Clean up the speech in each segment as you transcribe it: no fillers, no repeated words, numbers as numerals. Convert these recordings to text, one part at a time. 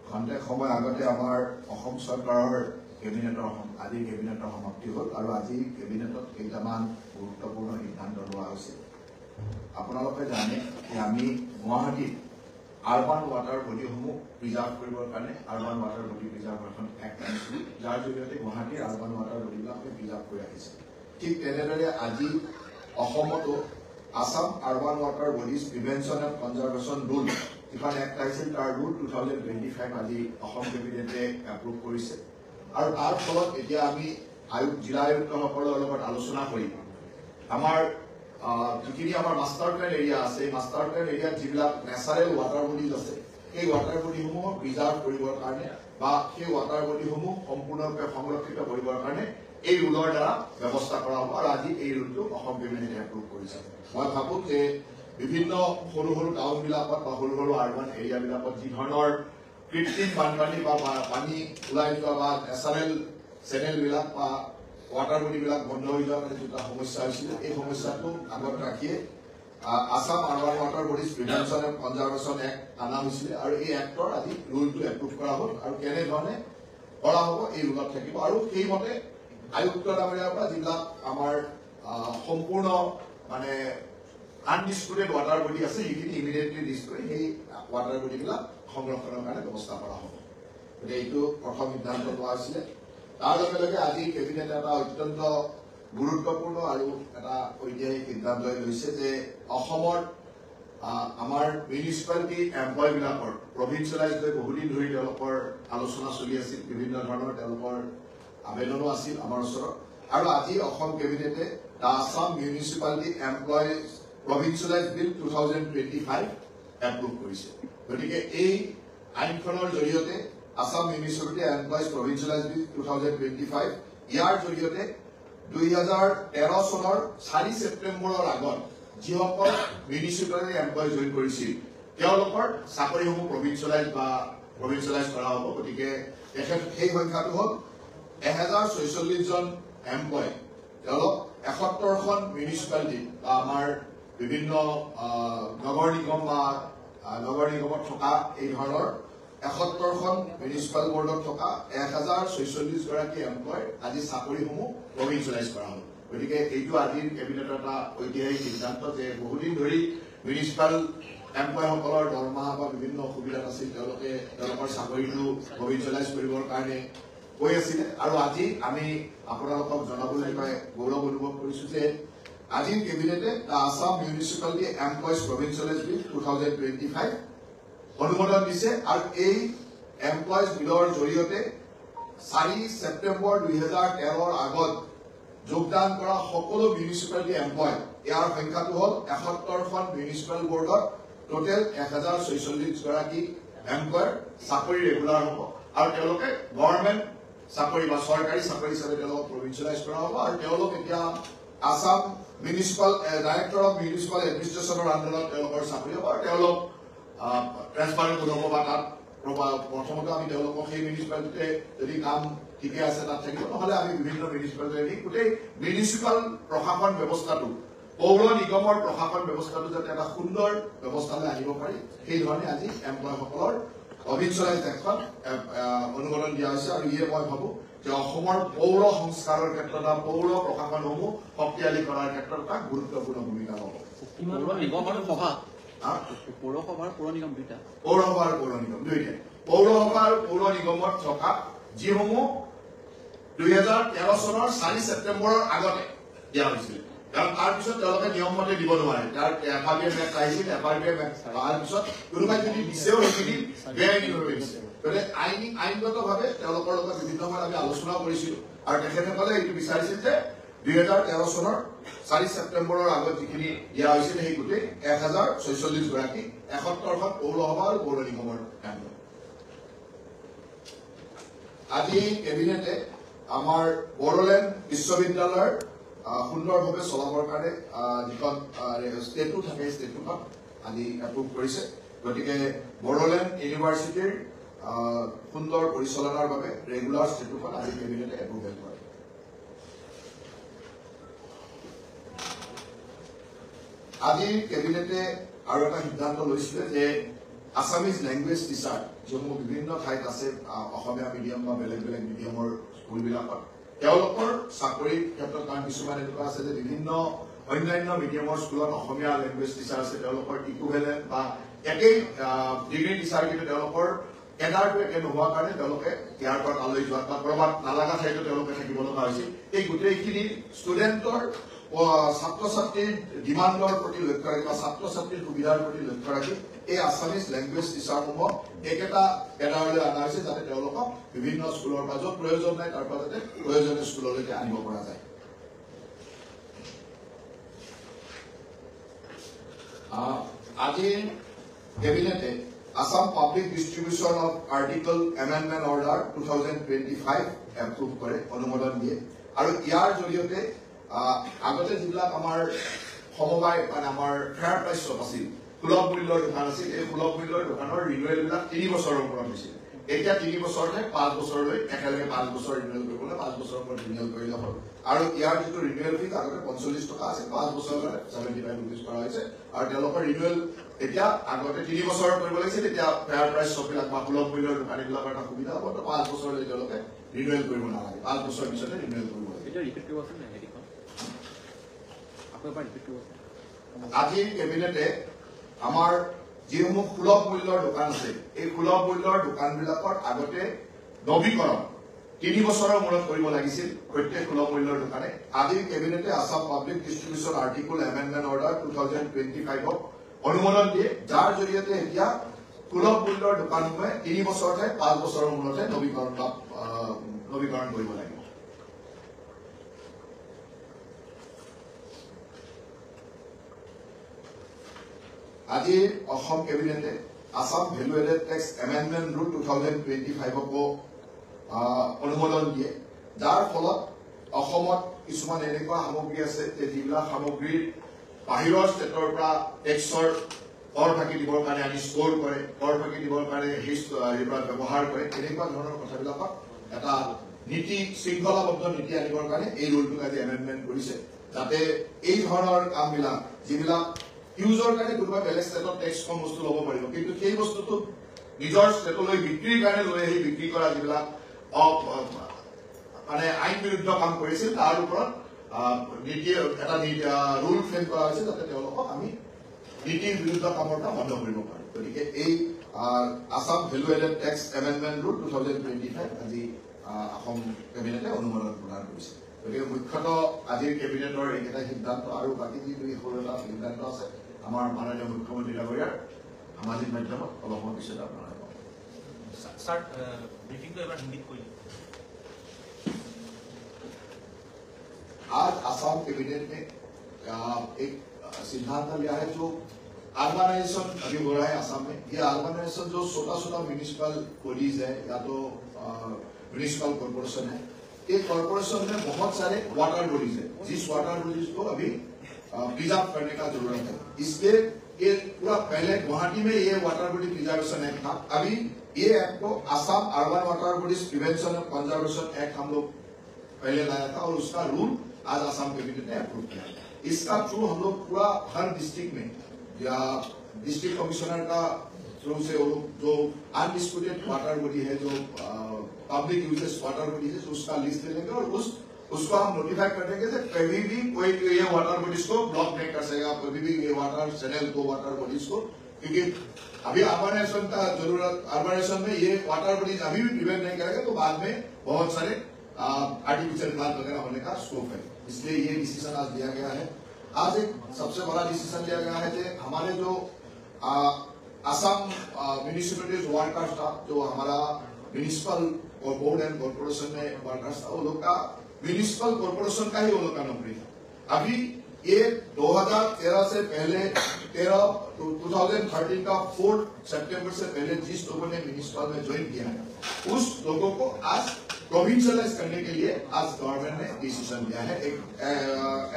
খন্তেক সময় আগতে আমাৰ অসম চৰকাৰৰ আজিৰ কেবিনেটৰ সমাপ্তি হ'ল আৰু আজি কেবিনেটত কেইটামান গুৰুত্বপূৰ্ণ সিদ্ধান্ত লোৱা হৈছে। আপোনালোকে জানে যে আমি গুৱাহাটীত আৰবান ৱাটাৰ বডিসমূহ প্ৰিজাৰ্ভ কৰিবৰ কাৰণে urban water body preservation act আনিছিলোঁ, যাৰ জৰিয়তে গুৱাহাটীৰ আৰবান ৱাটাৰ বডিবিলাক আমি প্ৰিজাৰ্ভ কৰি ৰাখিছোঁ। ঠিক তেনেদৰে আজি অসমতো Assam urban water bodies prevention and conservation rule যিখন এক্ট আহিছিল তাৰ ৰুল 2025 আজি অসম কেবিনেটে এপ্ৰুভ কৰিছে আৰু তাৰ ফলত এতিয়া আমি জিলা আয়ুক্তসকলৰ লগত আলোচনা কৰি আমাৰ যিখিনি আমাৰ মাষ্টাৰ প্লেন এৰিয়া আছে এই মাষ্টাৰ প্লেন এৰিয়াত যিবিলাক নেচাৰেল ৱাটাৰ বডিজ আছে সেই ৱাটাৰ বডিসমূহ প্ৰিজাৰ্ভ কৰিবৰ কাৰণে বা সেই ৱাটাৰ বডিসমূহ সম্পূৰ্ণৰূপে সংৰক্ষিত কৰিবৰ কাৰণে এই ৰুলৰ দ্বাৰা ব্যৱস্থা কৰা হ'ব আৰু আজি এই ৰুলটো অসম কেবিনেটে এপ্ৰুভ কৰিছে। মই ভাবো যে বিভিন্ন সৰু সৰু টাউনবিলাকত বা সৰু সৰু আৰবান এৰিয়াবিলাকত যি ধৰণৰ কৃত্ৰিম বানপানী বা পানী ওলাই যোৱা বা নেচাৰেল চেনেলবিলাক বা ৱাটাৰ বডিবিলাক বন্ধ হৈ যোৱাৰ কাৰণে যিটো সমস্যা হৈছিল এই সমস্যাটো আগত ৰাখিয়ে Assam urban water bodies prevention and conservation act অনা হৈছিলে আৰু এই এক্টৰ আজি ৰুলটো এপ্ৰুভ কৰা হ'ল আৰু কেনেধৰণে কৰা হ'ব এই ৰুলত থাকিব আৰু সেইমতে আয়ুক্ত ডাঙৰীয়াৰ পৰা যিবিলাক আমাৰ সম্পূৰ্ণ মানে আনডিস্পুটেড ৱাটাৰ বডি আছে সেইখিনি ইমিডিয়েটলি লিষ্ট কৰি সেই ৱাটাৰ বডিবিলাক সংৰক্ষণৰ কাৰণে ব্যৱস্থা কৰা হ'ব। গতিকে এইটো প্ৰথম সিদ্ধান্ত লোৱা হৈছিলে। তাৰ লগে লগে আজি কেবিনেটে এটা অত্যন্ত গুৰুত্বপূৰ্ণ আৰু এটা ঐতিহাসিক সিদ্ধান্ত লৈছে যে অসমৰ আমাৰ মিউনিচিপালিটি এমপ্লয়বিলাকৰ প্ৰভিন্সিয়েলাইজ হৈ বহুদিন ধৰি তেওঁলোকৰ আলোচনা চলি আছিল, বিভিন্ন ধৰণৰ তেওঁলোকৰ আবেদনো আছিল আমাৰ ওচৰত আৰু আজি অসম কেবিনেটে the Assam municipality employees provincialise bill 2025 approve কৰিছে। গতিকে এই আইনখনৰ জৰিয়তে Assam municipality employees provincialise bill 2025 ইয়াৰ জৰিয়তে 2013 চনৰ 4 ছেপ্টেম্বৰৰ আগত যিসকল মিউনিচিপালিটি এমপ্লয় জইন কৰিছিল তেওঁলোকৰ চাকৰিসমূহ প্ৰভিন্সিয়েলাইজ কৰা হ'ব। গতিকে সেই সংখ্যাটো হ'ল 1046 জন এমপ্লয়, তেওঁলোক 71খন মিউনিচিপালিটি বা আমাৰ বিভিন্ন নগৰ নিগম বা নগৰ নিগমত থকা এই ধৰণৰ 71খন মিউনিচিপাল বৰ্ডত থকা 1046 গৰাকী এমপ্লয় আজি চাকৰিসমূহ প্ৰভিন্সিয়েলাইজ কৰা হ'ল। গতিকে এইটো আজিৰ কেবিনেটৰ এটা ঐতিহাসিক সিদ্ধান্ত যে বহুদিন ধৰি মিউনিচিপাল এমপ্লয়সকলৰ দৰমহা বা বিভিন্ন অসুবিধাত আছিল, তেওঁলোকে তেওঁলোকৰ চাকৰিটো প্ৰভিন্সিয়েলাইজ কৰিবৰ কাৰণে কৈ আছিলে আৰু আজি আমি আপোনালোকক জনাবলৈ পাই গৌৰৱ অনুভৱ কৰিছো যে আজিৰ কেবিনেটে Assam municipality employees provincialise bill 2025 অনুমোদন দিছে আৰু এই এমপ্লয়িজ বিলৰ জৰিয়তে 4 ছেপ্টেম্বৰ 2013 আগত যোগদান কৰা সকলো মিউনিচিপালিটি এমপ্লয় ইয়াৰ সংখ্যাটো হ'ল 71খন মিউনিচিপাল বৰ্ডত টোটেল 1046 গৰাকী এমপ্লয়ৰ চাকৰি ৰেগুলাৰ হ'ব আৰু তেওঁলোকে গভৰ্ণমেণ্ট চাকৰি বা চৰকাৰী চাকৰি হিচাপে তেওঁলোকক প্ৰভিন্সিয়েলাইজ কৰা হ'ব আৰু তেওঁলোক এতিয়া Assam municipal director of municipal এডমিনিষ্ট্ৰেশ্যনৰ আণ্ডাৰত তেওঁলোকৰ চাকৰি হ'ব আৰু তেওঁলোক ট্ৰেন্সফাৰ কৰিব বা তাত প্ৰথমতে আমি তেওঁলোকক সেই মিউনিচিপালিটিতে যদি কাম ঠিকে আছে তাত থাকিব, নহ'লে আমি বিভিন্ন মিউনিচিপালিটি গোটেই মিউনিচিপাল প্ৰশাসন ব্যৱস্থাটো পৌৰ নিগমৰ প্ৰশাসন ব্যৱস্থাটো যাতে এটা সুন্দৰ ব্যৱস্থালৈ আনিব পাৰি সেই ধৰণে আজি এমপ্লয়সকলৰ প্ৰভিন্সিয়েলাইজ এখন অনুমোদন দিয়া হৈছে আৰু ইয়ে মই ভাবো যে অসমৰ পৌৰ সংস্কাৰৰ ক্ষেত্ৰত বা পৌৰ প্ৰশাসনসমূহ শক্তিশালী কৰাৰ ক্ষেত্ৰত এটা গুৰুত্বপূৰ্ণ ভূমিকা ল'ব। পৌৰসভাৰ পৌৰ নিগম দুইটা পৌৰসভাৰ পৌৰ নিগম দুইটা পৌৰসভাৰ পৌৰ নিগমত থকা যিসমূহ 2013 চনৰ 4 ছেপ্টেম্বৰৰ আগতে দিয়া হৈছিল, কাৰণ তাৰ পিছত তেওঁলোকে নিয়ম মতে দিব নোৱাৰে। তাৰ FRBM এক্ট আহিছিল, FRBM এক্ট অহাৰ পিছত কোনোবাই যদি দিছেও সেইখিনি বেআইনীভাৱে দিছে। গতিকে আইনগতভাৱে তেওঁলোকৰ লগত বিভিন্ন সময়ত আমি আলোচনাও কৰিছিলো আৰু তেখেতসকলে এইটো বিচাৰিছিল যে 2013 চনৰ 4 ছেপ্টেম্বৰৰ আগত যিখিনি দিয়া হৈছিল সেই গোটেই 1046 গৰাকী 71খন পৌৰসভা আৰু পৌৰ নিগমৰ এমপ্লয়। আজি কেবিনেটে আমাৰ বড়োলেণ্ড বিশ্ববিদ্যালয়ৰ সুন্দৰভাৱে চলাবৰ কাৰণে যিখন ষ্টেটু থাকে ষ্টেটুখন আজি এপ্ৰুভ কৰিছে। গতিকে বড়োলেণ্ড ইউনিভাৰ্চিটিৰ সুন্দৰ পৰিচালনাৰ বাবে ৰেগুলাৰ ষ্টেটুখন আজি কেবিনেটে এপ্ৰুভ কৰে। আজি কেবিনেটে আৰু এটা সিদ্ধান্ত লৈছিলে যে আছামিজ ল্যাঙ্গুৱেজ টিচাৰ যিসমূহ বিভিন্ন ঠাইত আছে অসমীয়া মিডিয়াম বা বেলেগ বেলেগ মিডিয়ামৰ স্কুলবিলাকত তেওঁলোকৰ চাকৰিৰ ক্ষেত্ৰত কাৰণ কিছুমান এনেকুৱা আছে যে বিভিন্ন অন্যান্য মিডিয়ামৰ স্কুলত অসমীয়া ল্যাঙ্গুৱেজ টিচাৰ আছে তেওঁলোকৰ ইকুইভেলেন্ট বা একেই ডিগ্ৰী টিচাৰ কিন্তু তেওঁলোকৰ কেডাৰটো একে নোহোৱাৰ কাৰণে তেওঁলোকে ইয়াৰ পৰা তালৈ যোৱাত বা ক'ৰবাত নালাগা ঠাইতো তেওঁলোকে থাকিব লগা হৈছিল এই গোটেইখিনি ষ্টুডেণ্টৰ ছাত্ৰ ছাত্ৰীৰ ডিমাণ্ডৰ প্ৰতি লক্ষ্য ৰাখি বা ছাত্ৰ ছাত্ৰীৰ সুবিধাৰ প্ৰতি লক্ষ্য ৰাখি এই আছামিজ ল্যাঙ্গুৱেজ টিচাৰসমূহক একেটা কেডাৰলৈ অনা হৈছে যাতে তেওঁলোকক বিভিন্ন স্কুলৰ পৰা য'ত প্ৰয়োজন নাই তাৰ পৰা যাতে প্ৰয়োজনীয় স্কুললৈকে আনিব পৰা যায় আজিৰ কেবিনেটে Assam Public Distribution of Article Amendment Order 2025 approve কৰে অনুমোদন দিয়ে আৰু ইয়াৰ জৰিয়তে আগতে যিবিলাক আমাৰ সমবায় মানে আমাৰ ফেয়াৰ প্ৰাইচ শ্বপ আছিল সুলভ মূল্যৰ দোকান আছিল এই সুলভ মূল্যৰ দোকানৰ ৰিনুৱেলবিলাক 3 বছৰৰ পৰা হৈছিল এতিয়া 3 বছৰ ঠাইত 5 বছৰলৈ একেলগে 5 বছৰ ৰিনুৱেল কৰিবলৈ 5 বছৰৰ পৰা ৰিনুৱেল কৰিলে হ'ল আৰু ইয়াৰ যিটো ৰিনুৱেল ফিজ আগতে 45 টকা আছিল 5 বছৰৰ কাৰণে 75 rupees কৰা হৈছে আৰু তেওঁলোকৰ ৰিনুৱেল এতিয়া আগতে 3 বছৰ কৰিব লাগিছিল এতিয়া ফেয়াৰ প্ৰাইচ শ্বপবিলাক বা সুলভ মূল্যৰ দোকানীবিলাকৰ এটা সুবিধা হ'ব তো 5 বছৰলৈ তেওঁলোকে ৰিনুৱেল কৰিব নালাগে 5 বছৰ পিছতে ৰিনুৱেল কৰিব লাগে এটা ৰিপিট কৰিব আছে নাই হেডিখন আকৌ এবাৰ ৰিপিট কৰিব আজিৰ কেবিনেটে আমাৰ যিসমূহ সুলভ মূল্যৰ দোকান আছে এই সুলভ মূল্যৰ দোকানবিলাকৰ আগতে নৱীকৰণ 3 বছৰৰ মূৰত কৰিব লাগিছিল প্ৰত্যেক সুলভ মূল্যৰ দোকানে আজিৰ কেবিনেটে Assam public distribution article amendment order 2025 অনুমোদন দিয়ে যাৰ জৰিয়তে এতিয়া সুলভ মূল্যৰ দোকানসমূহে 3 বছৰ ঠাইত 5 বছৰৰ মূৰতে নৱীকৰণ কৰিব লাগিব আজি অসম কেবিনেটে Assam value added tax amendment rule 2025 কো অনুমোদন দিয়ে যাৰ ফলত অসমত কিছুমান এনেকুৱা সামগ্ৰী আছে যে যিবিলাক সামগ্ৰীৰ বাহিৰৰ ষ্টেটৰ পৰা টেক্সৰ কৰ ফাঁকি দিবৰ কাৰণে আনি ষ্ট'ৰ কৰে কৰ ফাঁকি দিবৰ কাৰণে সেইবিলাক ব্যৱহাৰ কৰে এনেকুৱা ধৰণৰ কথাবিলাকক এটা নীতি শৃংখলাবদ্ধ নীতি আনিবৰ কাৰণে এই ৰুলটোক আজি এমেণ্ডমেণ্ট কৰিছে যাতে এই ধৰণৰ কামবিলাক যিবিলাক ইউজৰ কাৰণে কোনোবা বেলেগ ষ্টেটত টেক্স কম বস্তু ল'ব পাৰিব কিন্তু সেই বস্তুটো নিজৰ ষ্টেটলৈ বিক্ৰীৰ কাৰণে লৈ আহি বিক্ৰী কৰা যিবিলাক মানে আইন বিৰুদ্ধ কাম কৰিছিল তাৰ ওপৰত এটা ৰুল ফ্ৰেম কৰা হৈছে যাতে তেওঁলোকক আমি নীতিৰ বিৰুদ্ধ কামৰ পৰা বন্ধ কৰিব পাৰোঁ গতিকে এই Assam value added tax amendment rule 2025 আজি অসম কেবিনেটে অনুমোদন প্ৰদান কৰিছে গতিকে মুখ্যতঃ আজিৰ কেবিনেটৰ এইকেইটা সিদ্ধান্ত আৰু বাকী যি 2-3টা সিদ্ধান্ত আছে আমাৰ মাননীয় মুখ্যমন্ত্ৰী ডাঙৰীয়াৰ সামাজিক মাধ্যমত অলপ সময় পিছত আপোনালোকে सर ब्रीफिंग तो एक बार हिंदी कोई आज आसाम कैबिनेट ने एक सिद्धांत लिया है जो अर्बनाइजेशन अभी हो रहा है आसाम में ये अर्बनाइजेशन जो छोटा म्यूनिसिपल बॉडीज है या तो म्यूनिसिपल कॉर्पोरेशन है ये कॉर्पोरेशन में बहुत सारे वाटर बॉडीज है जिस वाटर बॉडीज को अभी प्रिजर्व करने का जरूरत है इसलिए ये पूरा पहले गुवाहाटी में ये वाटर बॉडी प्रिजर्वेशन एक्ट था अभी ये एक्ट को Assam urban water bodies prevention and conservation act हम लोग पहले लाया था और उसका रूल आज आसाम कैबिनेट ने अप्रूव किया इसका थ्रू हम लोग पूरा हर डिस्ट्रिक्ट में या डिस्ट्रिक्ट कमिश्नर का थ्रू से वो लोग जो अनडिस्प्यूटेड वाटर बॉडी है जो पब्लिक यूजेस वाटर बॉडी है उसका लिस्ट ले लेंगे और उसको हम नोटिफाई कर देंगे कि कभी भी कोई ये वाटर बॉडीज को ब्लॉक नहीं कर सकेगा कभी भी ये वाटर चैनल को वाटर बॉडीज को क्योंकि अभी अर्बनाइजेशन का जरूरत अर्बनाइजेशन में ये वाटर बॉडीज अभी भी प्रिवेंट नहीं करेगा तो बाद में बहुत सारे आर्टिफिशियल प्लांट वगैरह होने का स्कोप है इसलिए ये डिसीजन आज लिया गया है आज एक सबसे बड़ा डिसीजन लिया गया है कि हमारे जो आसाम म्यूनिसिपैलिटीज वर्कर्स था जो हमारा म्यूनिसिपल और बोर्ड एंड कॉर्पोरेशन में वर्कर्स था वो लोग का म्यूनिसिपल कॉर्पोरेशन का ही वो लोग का नौकरी था अभी ये 2013 से पहले 2013 का 4 सितंबर से पहले जिस लोगों ने म्यूनिसिपल में ज्वाइन किया है उस लोगों को आज प्रोविंशियलाइज करने के लिए आज गवर्नमेंट ने डिसीजन लिया है एक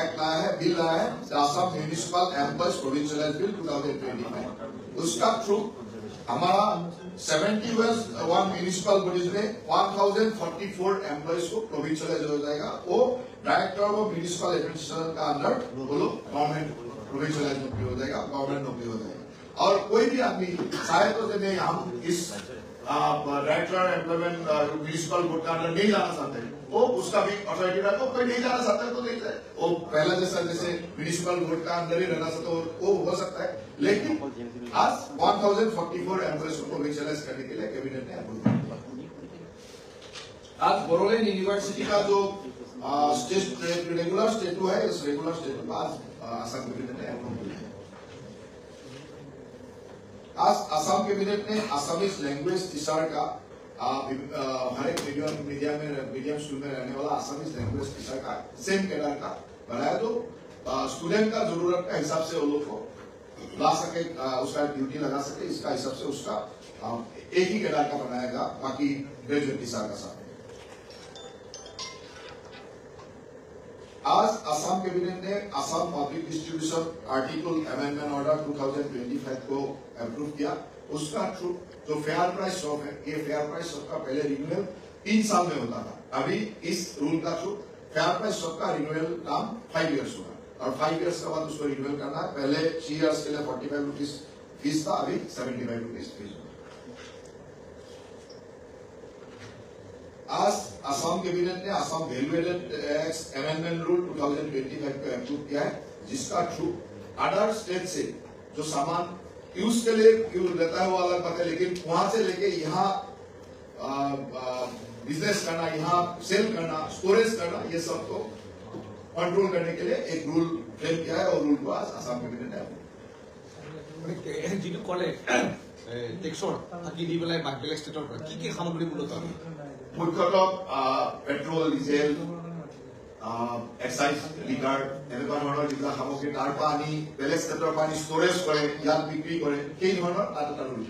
एक्ट लाया है बिल लाया है आसाम म्यूनिसिपल एम्प्लॉयज प्रोविंशियलाइज बिल 2025 उसका थ्रू हमारा 71 म्यूनिसिपल बॉडीज में 1044 एम्प्लॉयज को प्रोविंशियलाइज हो जाएगा वो डायरेक्टर ऑफ म्यूनिसिपल एडमिनिस्ट्रेशन का अंडर वो लोग गवर्नमेंट प्रोविंशियलाइज नौकरी हो जाएगा गवर्नमेंट नौकरी हो जाएगा और कोई भी आदमी चाहे तो जब हम इस डायरेक्टर एम्प्लॉयमेंट म्यूनिसिपल बोर्ड का अंदर नहीं जाना चाहते, वो उसका भी अथॉरिटी रखो, कोई नहीं जाना चाहता है तो नहीं जाए, वो पहला जैसा जैसे म्यूनिसिपल बोर्ड का अंदर ही रहना चाहता है वो हो सकता है। लेकिन आज 1044 एम्प्लॉयज को विचुअलाइज करने के लिए कैबिनेट ने अप्रूव किया। आज बोरोलैंड यूनिवर्सिटी का जो रेगुलर स्टेटू है, इस रेगुलर स्टेटू आज असम कैबिनेट ने अप्रूव किया। आज असम कैबिनेट ने असमीज लैंग्वेज टीचर का हर एक मीडियम स्कूल में रहने वाला असमीज लैंग्वेज टीचर का सेम कैडर का बनाया, तो स्टूडेंट का जरूरत के हिसाब से वो लोग को ला सके, उसका ड्यूटी लगा सके, इसका हिसाब से उसका एक ही कैडर का बनाएगा, बाकी ग्रेजुएट टीचर का साथ। आज असम कैबिनेट ने Assam public distribution article amendment order 2025 को अप्रूव किया। उसका थ्रू जो फेयर प्राइस शॉप है, ये फेयर प्राइस शॉप का पहले रिन्यूअल 3 साल में होता था, अभी इस रूल का थ्रू फेयर प्राइस शॉप का रिन्यूअल काम 5 इयर्स होगा और 5 इयर्स के बाद उसको रिन्यूअल करना है। पहले 3 इयर्स के लिए 45 रुपीज फीस था, अभी 75 रुपीज फीस होगा। आज असम कैबिनेट ने Assam value added tax amendment rule 2025 को अप्रूव किया है, जिसका थ्रू अदर स्टेट से जो सामान यूज के लिए यूज लेता है वो अलग बात है, लेकिन वहां से लेके यहाँ बिजनेस करना, यहाँ सेल करना, स्टोरेज करना, ये सब को कंट्रोल करने के लिए एक रूल फ्रेम किया है और रूल को आज असम कैबिनेट ने যিটো কলে টেক্সৰ থাকি দি পেলাই বেলেগ ষ্টেটৰ পৰা কি কি সামগ্ৰী মূলত মুখ্যতঃ পেট্ৰল, ডিজেল, এক্সাইজ, লিগাৰ এনেকুৱা ধৰণৰ যিবিলাক সামগ্ৰী তাৰ পৰা আনি বেলেগ ষ্টেটৰ পৰা আনি ষ্ট'ৰেজ কৰে, ইয়াত বিক্ৰী কৰে, সেই ধৰণৰ তাত এটা ৰুল